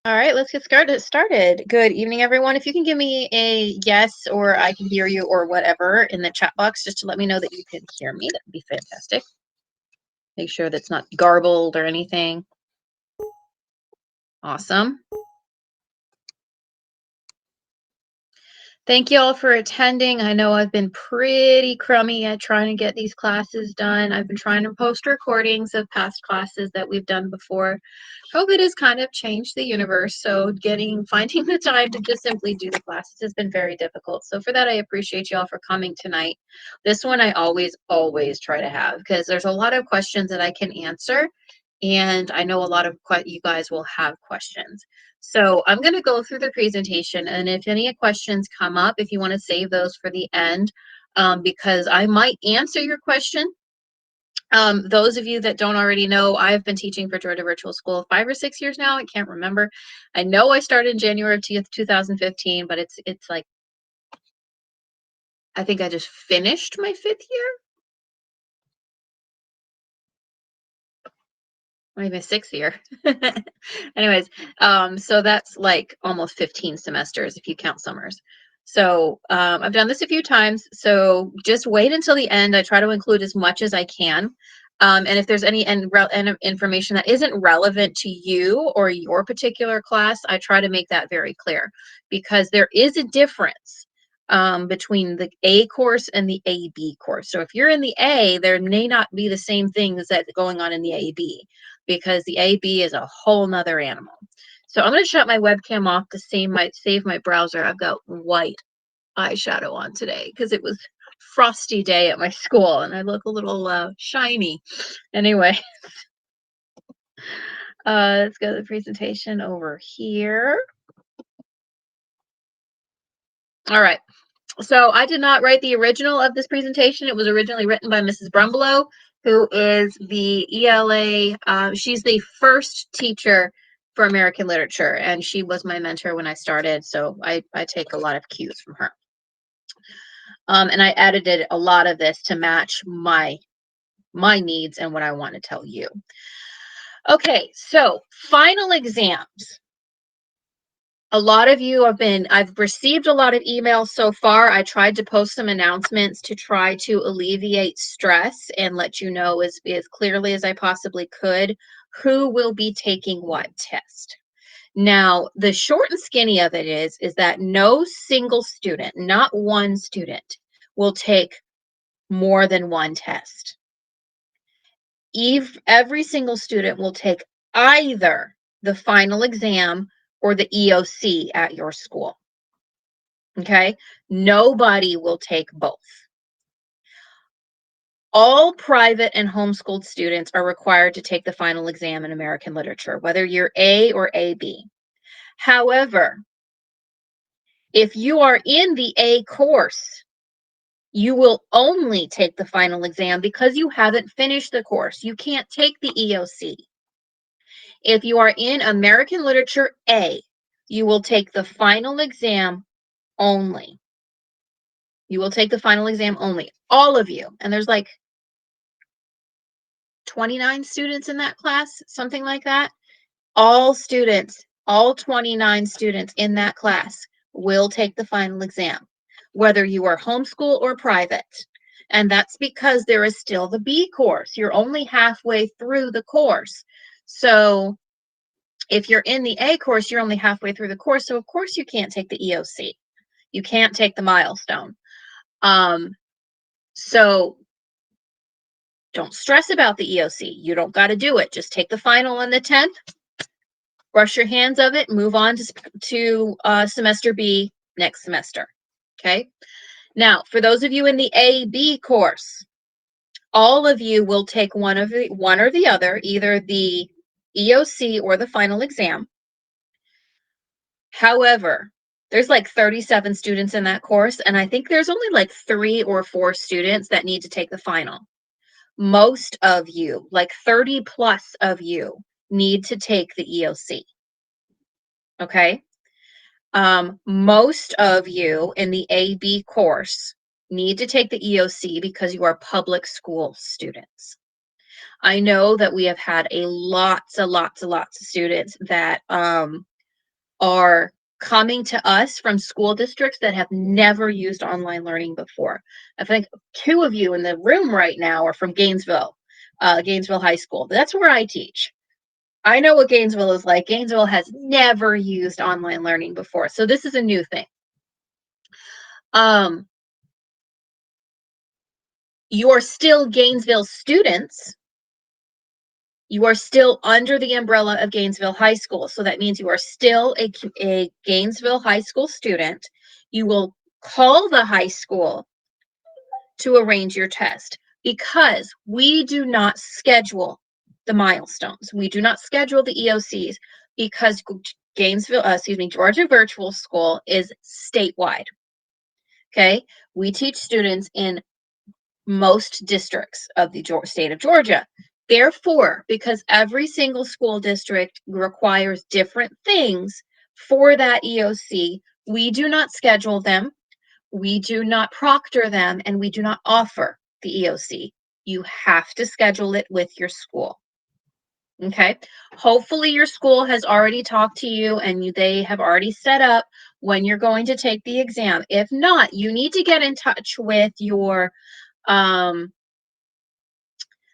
All right, let's get started. Good evening, everyone. If you can give me a yes or I can hear you or whatever in the chat box just to let me know that you can hear me, that would be fantastic. Make sure that's not garbled or anything. Awesome. Thank you all for attending. I know I've been pretty crummy at trying to get these classes done. I've been trying to post recordings of past classes that we've done before. COVID has kind of changed the universe, so finding the time to just simply do the classes has been very difficult. So for that, I appreciate you all for coming tonight. This one I always try to have because there's a lot of questions that I can answer, and I know a lot of you guys will have questions. So I'm going to go through the presentation, and if any questions come up, if you want to save those for the end, because I might answer your question. Those of you that don't already know, I've been teaching for Georgia Virtual School 5 or 6 years now. I can't remember. I know I started in January of 2015, but it's like, I think I just finished my 5th year. Maybe 6th year. Anyways, so that's like almost 15 semesters if you count summers. So I've done this a few times. So just wait until the end. I try to include as much as I can. And if there's any information that isn't relevant to you or your particular class, I try to make that very clear because there is a difference between the A course and the AB course. So if you're in the A, there may not be the same things that going on in the AB because the AB is a whole nother animal. So I'm going to shut my webcam off to save my browser. I've got white eyeshadow on today because it was frosty day at my school and I look a little shiny. Anyway, let's go to the presentation over here. All right. So I did not write the original of this presentation. It was originally written by Mrs. Brumbelow, who is the ELA. She's the first teacher for American literature, and she was my mentor when I started. So I take a lot of cues from her. And I edited a lot of this to match my needs and what I want to tell you. Okay, so final exams. A lot of you I've received a lot of emails so far. I tried to post some announcements to try to alleviate stress and let you know as clearly as I possibly could who will be taking what test. Now, the short and skinny of it is that no single student, not one student, will take more than one test. Every single student will take either the final exam or the EOC at your school. Okay? Nobody will take both. All private and homeschooled students are required to take the final exam in American literature, whether you're A or AB. However, if you are in the A course, you will only take the final exam because you haven't finished the course. You can't take the EOC. If you are in American Literature A, you will take the final exam only. You will take the final exam only. All of you. And there's like 29 students in that class, something like that. All students, all 29 students in that class will take the final exam, whether you are homeschool or private. And that's because there is still the B course. You're only halfway through the course. So if you're in the A course, you're only halfway through the course. So of course you can't take the EOC. You can't take the milestone. So don't stress about the EOC. You don't got to do it. Just take the final on the 10th, brush your hands of it, move on to semester B next semester. Okay. Now, for those of you in the AB course, all of you will take one or the other, either the EOC or the final exam. However, there's like 37 students in that course, and I think there's only like 3 or 4 students that need to take the final. Most of you, like 30 plus of you, need to take the EOC. Okay? Most of you in the AB course need to take the EOC because you are public school students. I know that we have had lots of students that are coming to us from school districts that have never used online learning before. I think 2 of you in the room right now are from Gainesville, Gainesville High School. That's where I teach. I know what Gainesville is like. Gainesville has never used online learning before, so this is a new thing. You're still Gainesville students. You are still under the umbrella of Gainesville High School. So that means you are still a Gainesville High School student. You will call the high school to arrange your test because we do not schedule the milestones. We do not schedule the EOCs because Georgia Virtual School is statewide. Okay. We teach students in most districts of the state of Georgia. Therefore, because every single school district requires different things for that EOC, we do not schedule them, we do not proctor them, and we do not offer the EOC. You have to schedule it with your school. Okay. Hopefully your school has already talked to you and they have already set up when you're going to take the exam. If not, you need to get in touch with your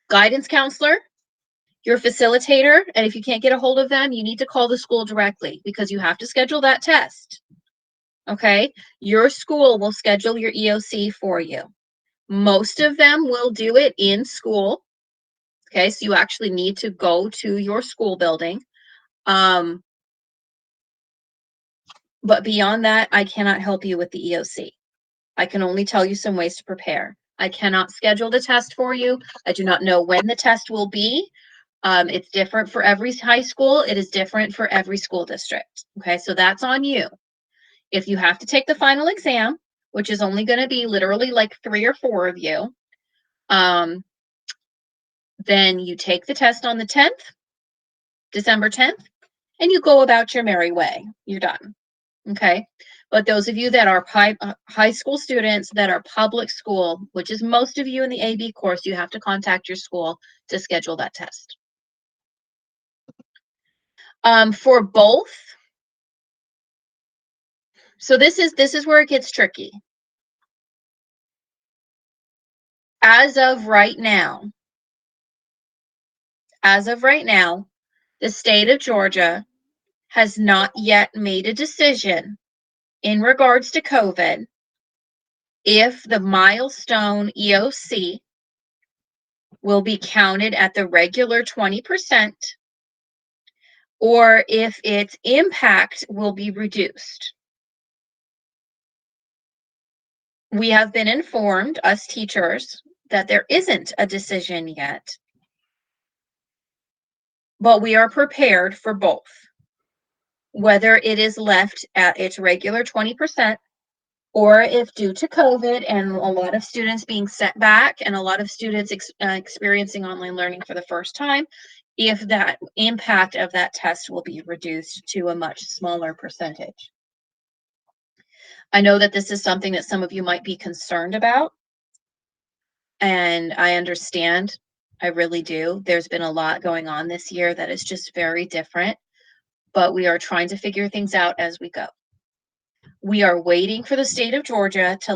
guidance counselor, your facilitator, and if you can't get a hold of them, you need to call the school directly because you have to schedule that test. Okay? Your school will schedule your EOC for you. Most of them will do it in school. Okay, so you actually need to go to your school building. But beyond that, I cannot help you with the EOC. I can only tell you some ways to prepare. I cannot schedule the test for you. I do not know when the test will be. It's different for every high school. It is different for every school district. Okay, so that's on you. If you have to take the final exam, which is only going to be literally like 3 or 4 of you, then you take the test on the 10th, December 10th, and you go about your merry way. You're done. Okay. But those of you that are high school students that are public school, which is most of you in the AB course, you have to contact your school to schedule that test. For both, so this is where it gets tricky. As of right now, the state of Georgia has not yet made a decision in regards to COVID if the milestone EOC will be counted at the regular 20% or if its impact will be reduced. We have been informed, us teachers, that there isn't a decision yet, but we are prepared for both. Whether it is left at its regular 20%, or if due to COVID and a lot of students being set back and a lot of students experiencing online learning for the first time, if that impact of that test will be reduced to a much smaller percentage. I know that this is something that some of you might be concerned about, and I understand. I really do. There's been a lot going on this year that is just very different, but we are trying to figure things out as we go. We are waiting for the state of Georgia to